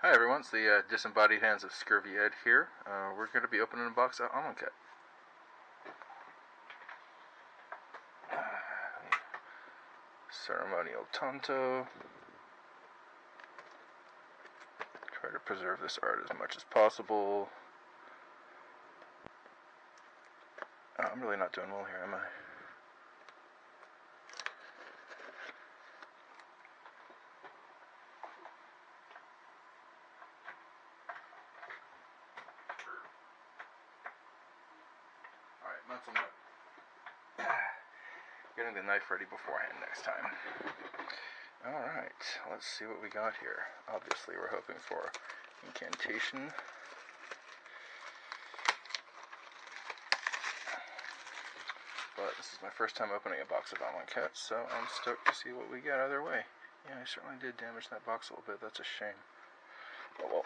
Hi everyone, it's the Disembodied Hands of Scurvy Ed here. We're going to be opening a box of Amonkhet. Ceremonial Tonto. Try to preserve this art as much as possible. I'm really not doing well here, am I? Alright, mental note. Getting the knife ready beforehand next time. Alright, let's see what we got here. Obviously, we're hoping for incantation. But this is my first time opening a box of Amonkhet, so I'm stoked to see what we get either way. Yeah, I certainly did damage that box a little bit. That's a shame. Oh well.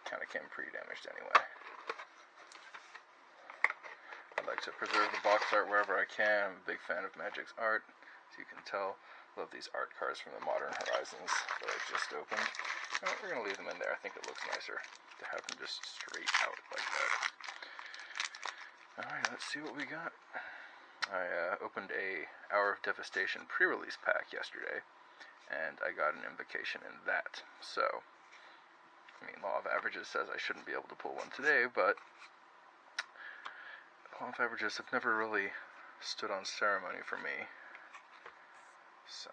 Kind of came pre-damaged anyway. I like to preserve the box art wherever I can. I'm a big fan of Magic's art, as you can tell. Love these art cards from the Modern Horizons that I just opened. We're going to leave them in there. I think it looks nicer to have them just straight out like that. Alright, let's see what we got. I opened a Hour of Devastation pre-release pack yesterday, and I got an invocation in that. So, I mean, law of averages says I shouldn't be able to pull one today, but law of averages have never really stood on ceremony for me. So,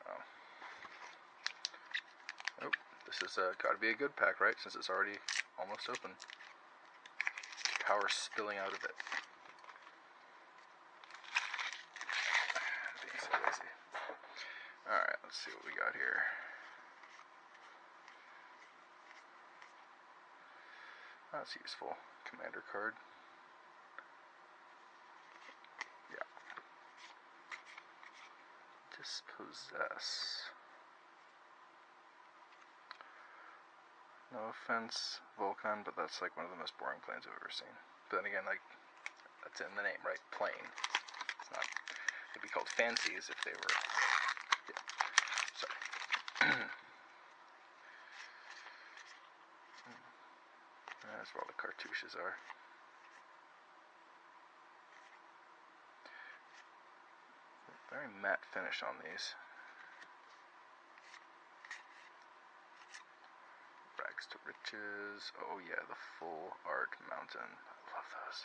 this has got to be a good pack, right? Since it's already almost open. Power spilling out of it. Being so lazy. Alright, let's see what we got here. That's useful. Commander card. Yeah. Dispossess. No offense, Volcan, but that's like one of the most boring planes I've ever seen. But then again, like, that's in the name, right? Plane. It's not. It'd be called fancies if they were. Yeah. Sorry. That's where all the cartouches are. Very matte finish on these. Rags to Riches. Oh yeah, the full art mountain. I love those.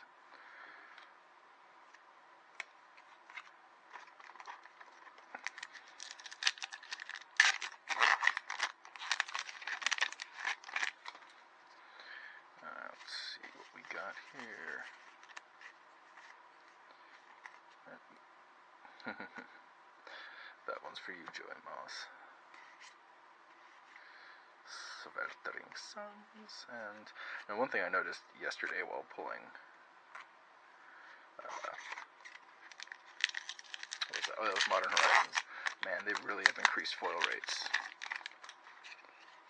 Let's see what we got here. That one's for you, Joey Moss. Sweltering Suns. And one thing I noticed yesterday while pulling that was Modern Horizons. Man, they really have increased foil rates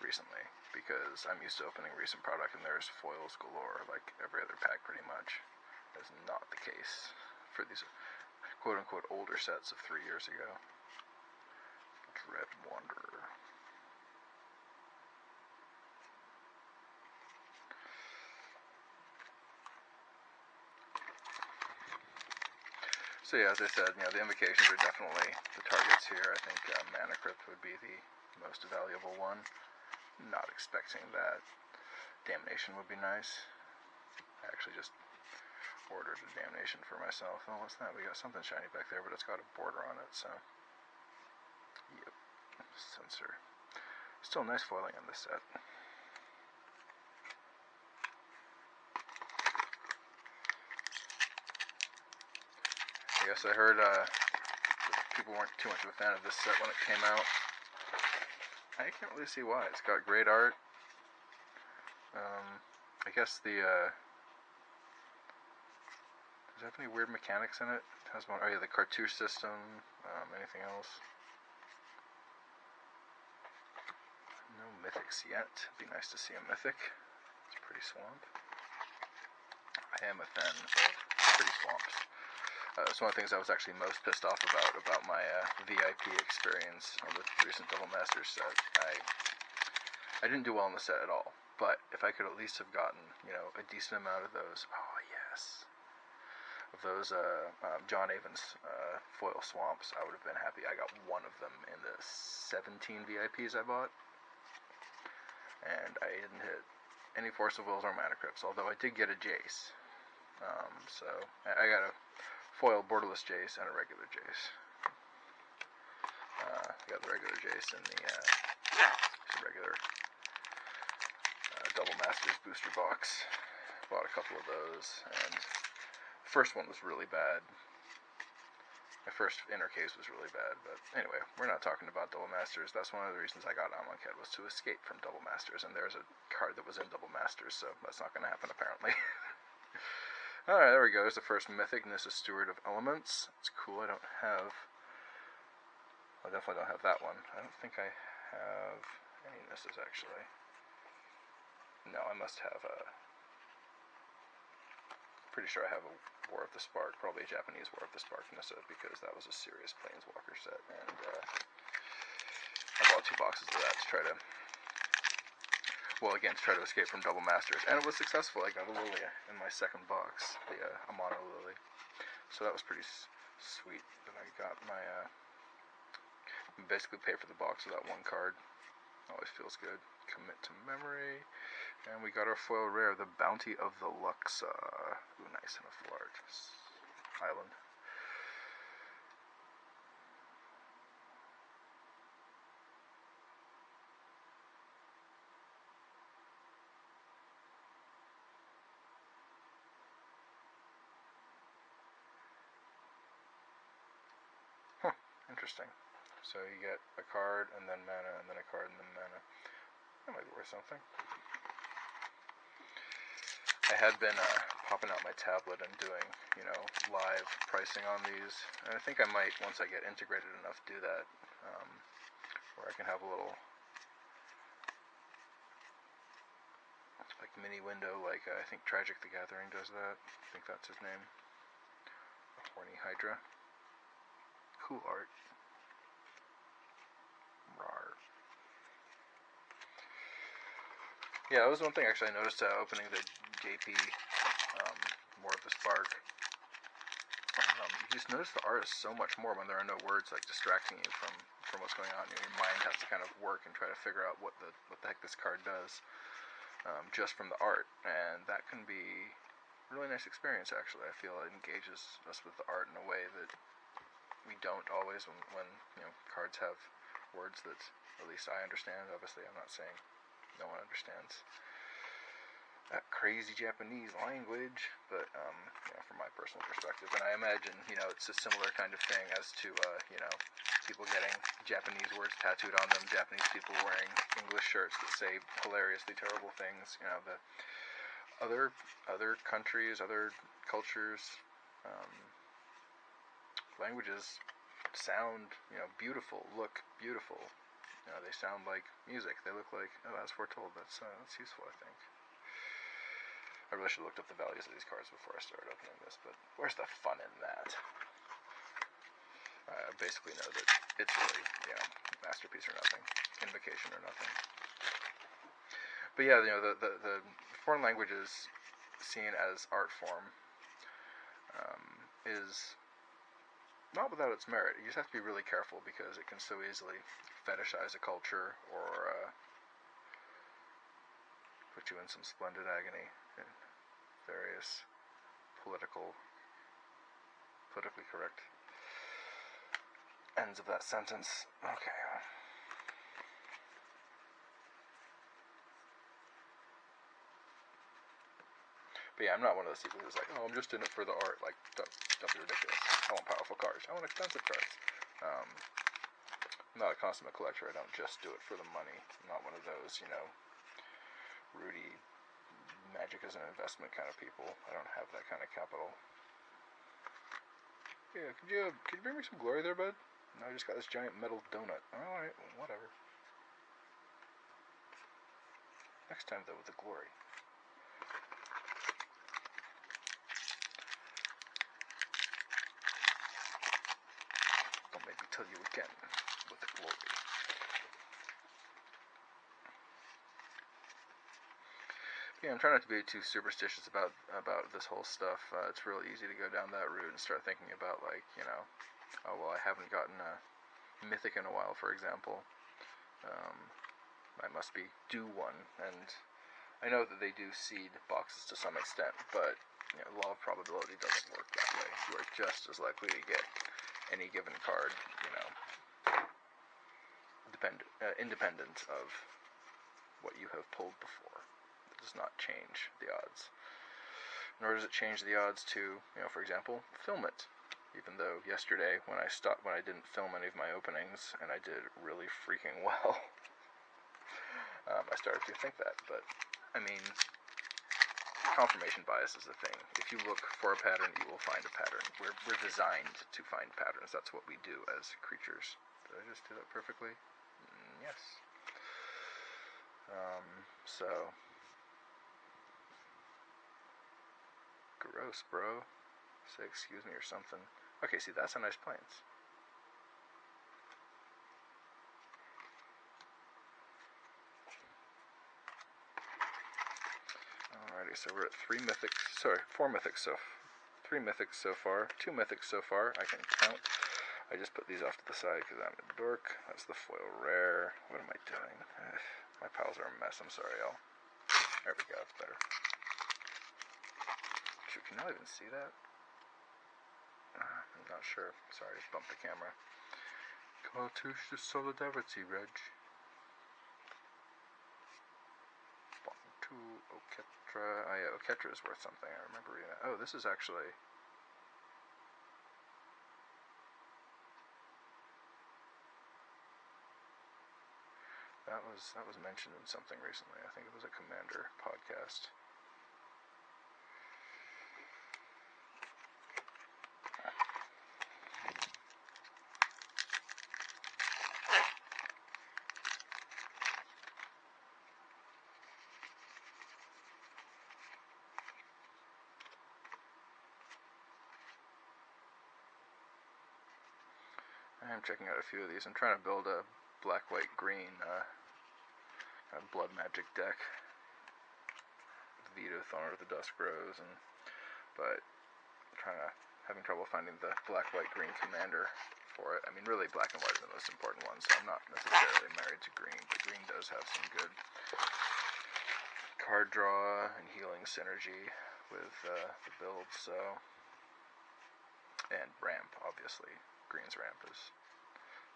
recently, because I'm used to opening recent product and there's foils galore like every other pack pretty much. That's not the case for these quote-unquote older sets of 3 years ago. Dread Wanderer. So yeah, as I said, the invocations are definitely the targets here. I think Mana Crypt would be the most valuable one. Not expecting that. Damnation would be nice. I actually just ordered a Damnation for myself. Oh, what's that? We got something shiny back there, but it's got a border on it, so. Yep. Censor. Still nice foiling on this set. I guess I heard people weren't too much of a fan of this set when it came out. I can't really see why. It's got great art. I guess does it have any weird mechanics in it? It has one. Oh yeah, the cartouche system. Anything else? No mythics yet. It'd be nice to see a mythic. It's pretty swamp. I am a fan of pretty swamps. It's one of the things I was actually most pissed off about my VIP experience on the recent Double Masters set. I didn't do well in the set at all, but if I could at least have gotten, you know, a decent amount of those, oh yes, of those John Avon's foil swamps, I would have been happy. I got one of them in the 17 VIPs I bought, and I didn't hit any Force of Wills or Mana Crypts, although I did get a Jace. So I got a foil borderless Jace and a regular Jace. I got the regular Jace and the regular Double Masters booster box. Bought a couple of those, and the first one was really bad. My first inner case was really bad, but anyway, we're not talking about Double Masters. That's one of the reasons I got Amonkhet, was to escape from Double Masters, and there's a card that was in Double Masters, so that's not going to happen apparently. Alright, there we go. There's the first mythic, and this is Steward of Elements. It's cool. I definitely don't have that one. I don't think I have any Nisses, actually. No, I must have pretty sure I have a War of the Spark, probably a Japanese War of the Spark Nissa, because that was a serious Planeswalker set, and I bought 2 boxes of that to try to, well, again, to try to escape from Double Masters, and it was successful. I got a Lilia in my second box, the Amano Lily, so that was pretty sweet. But I got my, basically pay for the box with that one card. Always feels good. Commit to Memory, and we got our foil rare, the Bounty of the Luxa. Ooh, nice, and a full art island. Huh, interesting. So you get a card, and then mana, and then a card, and then mana. That might be worth something. I had been popping out my tablet and doing, you know, live pricing on these, and I think I might, once I get integrated enough, do that, where I can have a little, like, mini window, like, I think Tragic the Gathering does that. I think that's his name. A Horny Hydra. Cool art. Rawr. Yeah, that was one thing actually I noticed opening the JP More of the Spark. You just notice the art is so much more when there are no words like distracting you from what's going on. Your mind has to kind of work and try to figure out what the heck this card does just from the art, and that can be a really nice experience. Actually, I feel it engages us with the art in a way that we don't always when you know, cards have words that at least I understand. Obviously, I'm not saying no one understands that crazy Japanese language, but you know, from my personal perspective, and I imagine, you know, it's a similar kind of thing as to you know, people getting Japanese words tattooed on them, Japanese people wearing English shirts that say hilariously terrible things. You know, the other countries, other cultures, languages sound, you know, beautiful, look beautiful. You know, they sound like music. They look like, oh, as foretold. That's useful, I think. I really should have looked up the values of these cards before I started opening this, but where's the fun in that? I basically know that it's really, you know, masterpiece or nothing, invocation or nothing. But yeah, you know, the foreign languages seen as art form is not without its merit. You just have to be really careful because it can so easily fetishize a culture or put you in some splendid agony in various politically correct ends of that sentence. Okay. But yeah, I'm not one of those people who's like, oh, I'm just in it for the art. Like, don't be ridiculous. I want powerful cards. I want expensive cards. I'm not a consummate collector. I don't just do it for the money. I'm not one of those, you know, Rudy, magic as an investment kind of people. I don't have that kind of capital. Yeah, could you bring me some glory there, bud? No, I just got this giant metal donut. Alright, whatever. Next time, though, with the glory. tell you again with the glory. Yeah, I'm trying not to be too superstitious about this whole stuff. It's real easy to go down that route and start thinking about, like, you know, oh, well, I haven't gotten a mythic in a while, for example. I must be due one, and I know that they do seed boxes to some extent, but you know, the law of probability doesn't work that way. You are just as likely to get any given card, you know, independent of what you have pulled before. It does not change the odds. Nor does it change the odds to, you know, for example, film it. Even though yesterday, when I didn't film any of my openings, and I did really freaking well, I started to think that. But, I mean, confirmation bias is a thing. If you look for a pattern, you will find a pattern. We're designed to find patterns. That's what we do as creatures. Did I just do that perfectly? Yes. So... gross, bro. Say excuse me or something. Okay, see, that's a nice plains. Alrighty, so we're at 4 mythics so 3 mythics so far, 2 mythics so far, I can count. I just put these off to the side because I'm a dork. That's the foil rare. What am I doing? My piles are a mess, I'm sorry, y'all. There we go, that's better. Shoot, can y'all even see that? I'm not sure. Sorry, just bumped the camera. Cartouche de solidarity, Reg. Oketra. Oh yeah, Oketra is worth something. I remember reading that. Oh, this is actually... That was mentioned in something recently. I think it was a Commander podcast. I'm checking out a few of these. I'm trying to build a black, white, green blood magic deck. Veto Thorn of the Dusk Rose, but having trouble finding the black, white, green commander for it. I mean, really, black and white are the most important ones, so I'm not necessarily married to green, but green does have some good card draw and healing synergy with the build, so... And ramp, obviously. Green's ramp is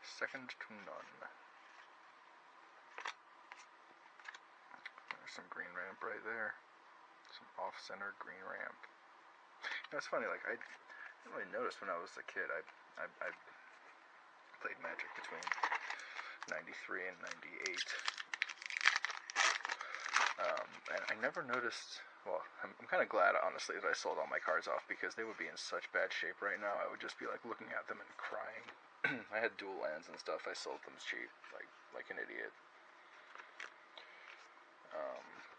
second to none. There's some green ramp right there. Some off-center green ramp. You know, it's funny, like, I didn't really notice when I was a kid. I played Magic between 93 and 98. And I never noticed... Well, I'm kind of glad, honestly, that I sold all my cards off, because they would be in such bad shape right now. I would just be, like, looking at them and crying. I had dual lands and stuff. I sold them cheap, like an idiot.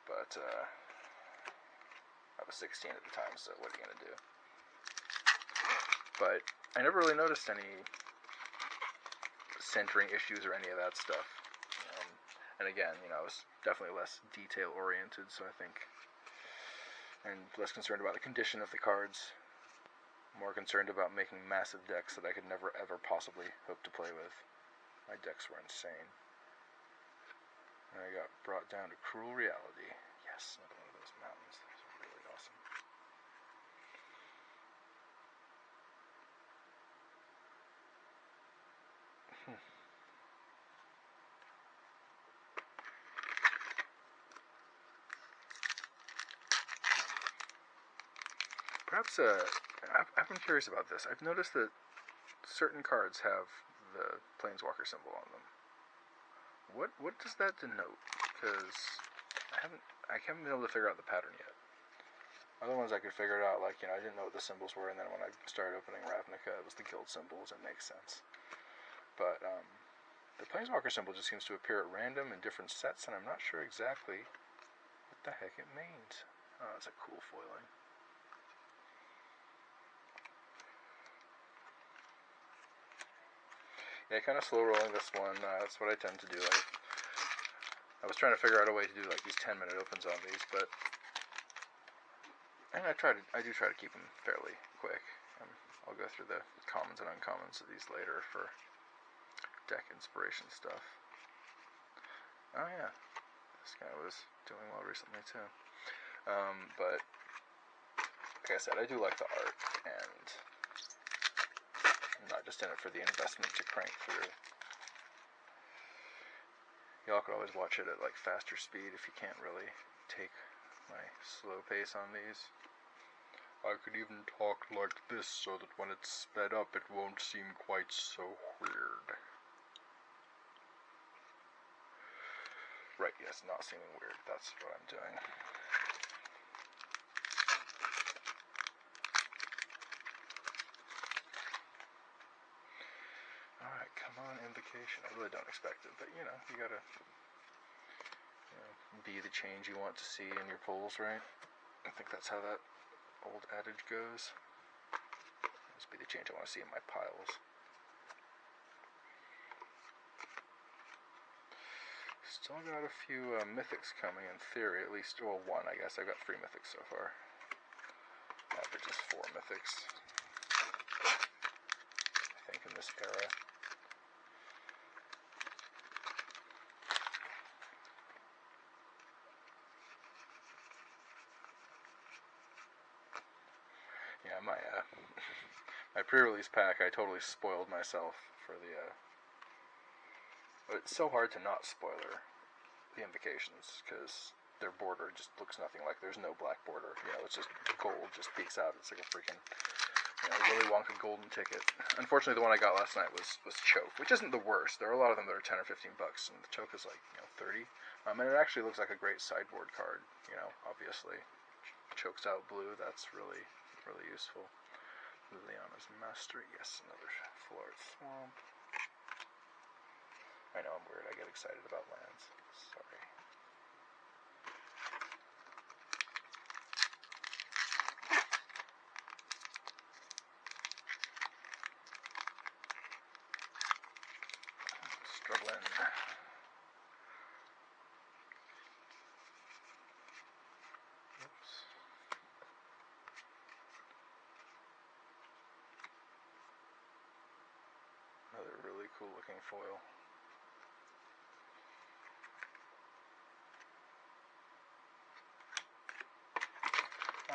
But I was 16 at the time, so what are you going to do? But I never really noticed any centering issues or any of that stuff. And again, you know, I was definitely less detail-oriented, so I think... And less concerned about the condition of the cards. More concerned about making massive decks that I could never ever possibly hope to play with. My decks were insane. And I got brought down to cruel reality. Yes, another one of those mountains. Those are really awesome. Perhaps, I've been curious about this. I've noticed that certain cards have the Planeswalker symbol on them. What does that denote? Because I haven't been able to figure out the pattern yet. Other ones I could figure it out, like, you know, I didn't know what the symbols were, and then when I started opening Ravnica, it was the guild symbols. It makes sense. But the Planeswalker symbol just seems to appear at random in different sets, and I'm not sure exactly what the heck it means. Oh, that's a cool foiling. Yeah, kind of slow rolling this one. That's what I tend to do. I was trying to figure out a way to do like these 10-minute opens on these, but and I do try to keep them fairly quick. I'll go through the commons and uncommons of these later for deck inspiration stuff. Oh yeah, this guy was doing well recently too. But like I said, I do like the art, and I'm not just in it for the investment to crank through. Y'all could always watch it at like faster speed if you can't really take my slow pace on these. I could even talk like this so that when it's sped up it won't seem quite so weird. Right, yes, not seeming weird. That's what I'm doing. Alright, come on, invocation. I really don't expect it, but you gotta be the change you want to see in your polls, right? I think that's how that old adage goes. Must be the change I want to see in my piles. Still got a few mythics coming in theory, at least, well, one, I guess. I've got 3 mythics so far. Average is 4 mythics, I think, in this era. Yeah, my pre-release pack, I totally spoiled myself for the, but it's so hard to not spoiler the invocations, because their border just looks nothing like, there's no black border, it's just gold, just peeks out, it's like a freaking, Willy Wonka golden ticket. Unfortunately, the one I got last night was Choke, which isn't the worst. There are a lot of them that are 10 or 15 bucks, and the Choke is like, 30. And it actually looks like a great sideboard card, obviously. Choke's out blue, that's really, really useful. Liliana's Mastery, yes, another Florid Swamp. I know I'm weird, I get excited about lands. Sorry. Struggling. Oops. Another really cool looking foil.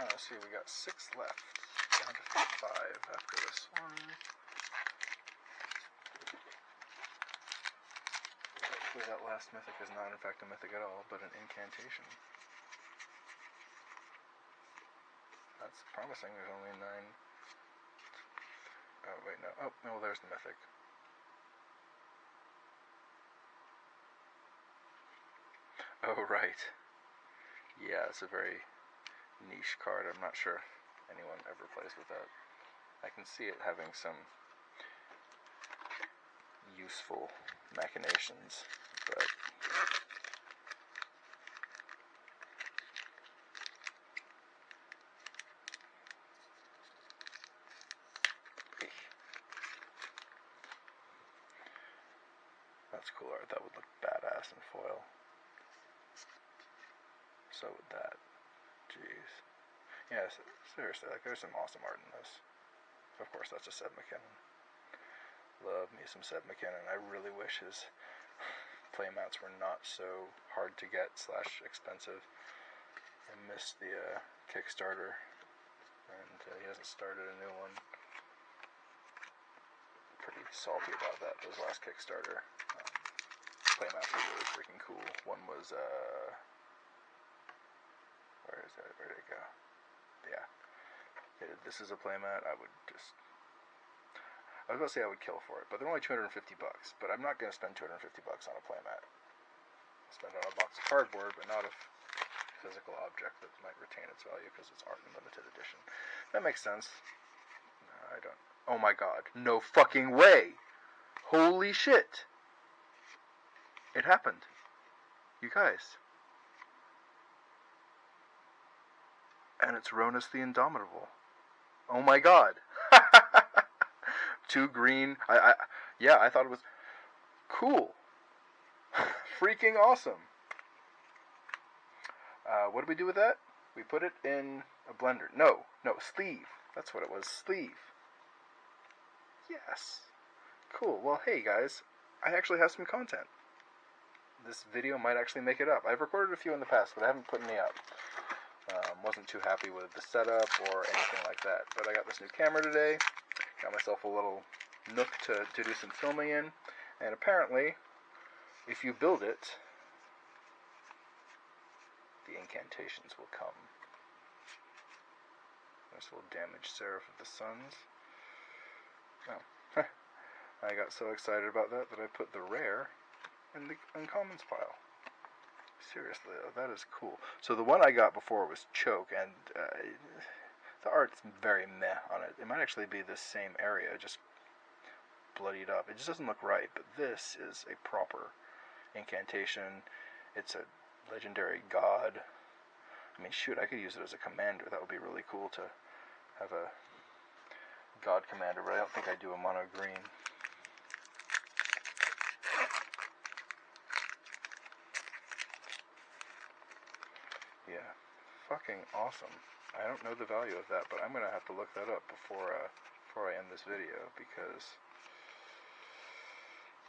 Let's see, we got 6 left. Down to 5 after this one. Hopefully that last mythic is not in fact a mythic at all, but an incantation. That's promising. There's only 9. Oh, wait, no. Oh, no, there's the mythic. Oh, right. Yeah, it's a very niche card. I'm not sure anyone ever plays with that. I can see it having some useful machinations, but that's cool art. That would look badass in foil. So would that. Jeez. Yeah, seriously, like, there's some awesome art in this. Of course, that's a Seb McKinnon. Love me some Seb McKinnon. I really wish his playmats were not so hard to get / expensive. I missed the Kickstarter, and he hasn't started a new one. Pretty salty about that. Those last Kickstarter playmats were really freaking cool. One was where is that? Where did it go? Yeah. This is a playmat. I was about to say I would kill for it, but they're only 250 bucks. But I'm not going to spend 250 bucks on a playmat. I'll spend on a box of cardboard, but not a physical object that might retain its value because it's art and limited edition. That makes sense. No, I don't. Oh my god. No fucking way! Holy shit! It happened. You guys. And it's Ronus the Indomitable. Oh my god. 2 green. Yeah, I thought it was cool. Freaking awesome. What did we do with that? We put it in a blender. No, sleeve. That's what it was, sleeve. Yes. Cool. Well, hey guys, I actually have some content. This video might actually make it up. I've recorded a few in the past, but I haven't put any up. Wasn't too happy with the setup or anything like that. But I got this new camera today. Got myself a little nook to do some filming in. And apparently, if you build it, the incantations will come. This little damaged Seraph of the Suns. Oh, I got so excited about that I put the rare in the uncommons pile. Seriously, though, that is cool. So the one I got before was Choke, and the art's very meh on it. It might actually be this same area, just bloodied up. It just doesn't look right, but this is a proper incantation. It's a legendary god. I mean, shoot, I could use it as a commander. That would be really cool to have a god commander, but I don't think I do a mono green. Yeah, fucking awesome. I don't know the value of that, but I'm gonna have to look that up before I end this video, because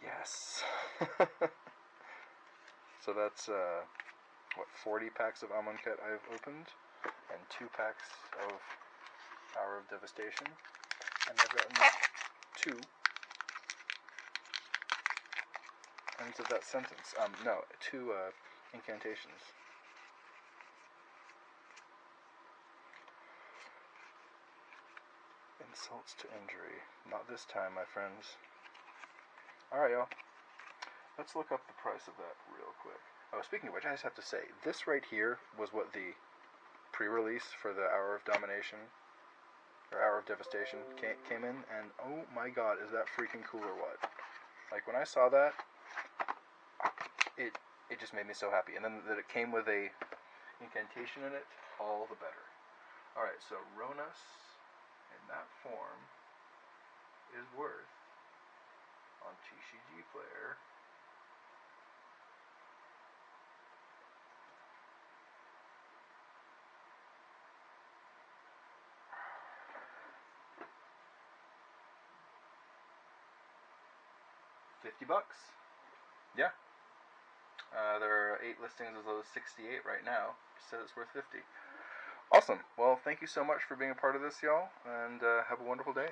yes. So that's what, 40 packs of Amonkhet I've opened, and 2 packs of Hour of Devastation, and I've gotten 2 ends of that sentence. No, 2 incantations. Insults to injury. Not this time, my friends. Alright, y'all. Let's look up the price of that real quick. Oh, speaking of which, I just have to say, this right here was what the pre-release for the Hour of Domination, or Hour of Devastation, came in, and oh my god, is that freaking cool or what? Like, when I saw that, it just made me so happy. And then that it came with a incantation in it, all the better. Alright, so Ronas, in that form, is worth, on TCG Player, $50. Yeah. There are 8 listings as low as 68 right now. It says it's worth 50. Awesome. Well, thank you so much for being a part of this, y'all, and have a wonderful day.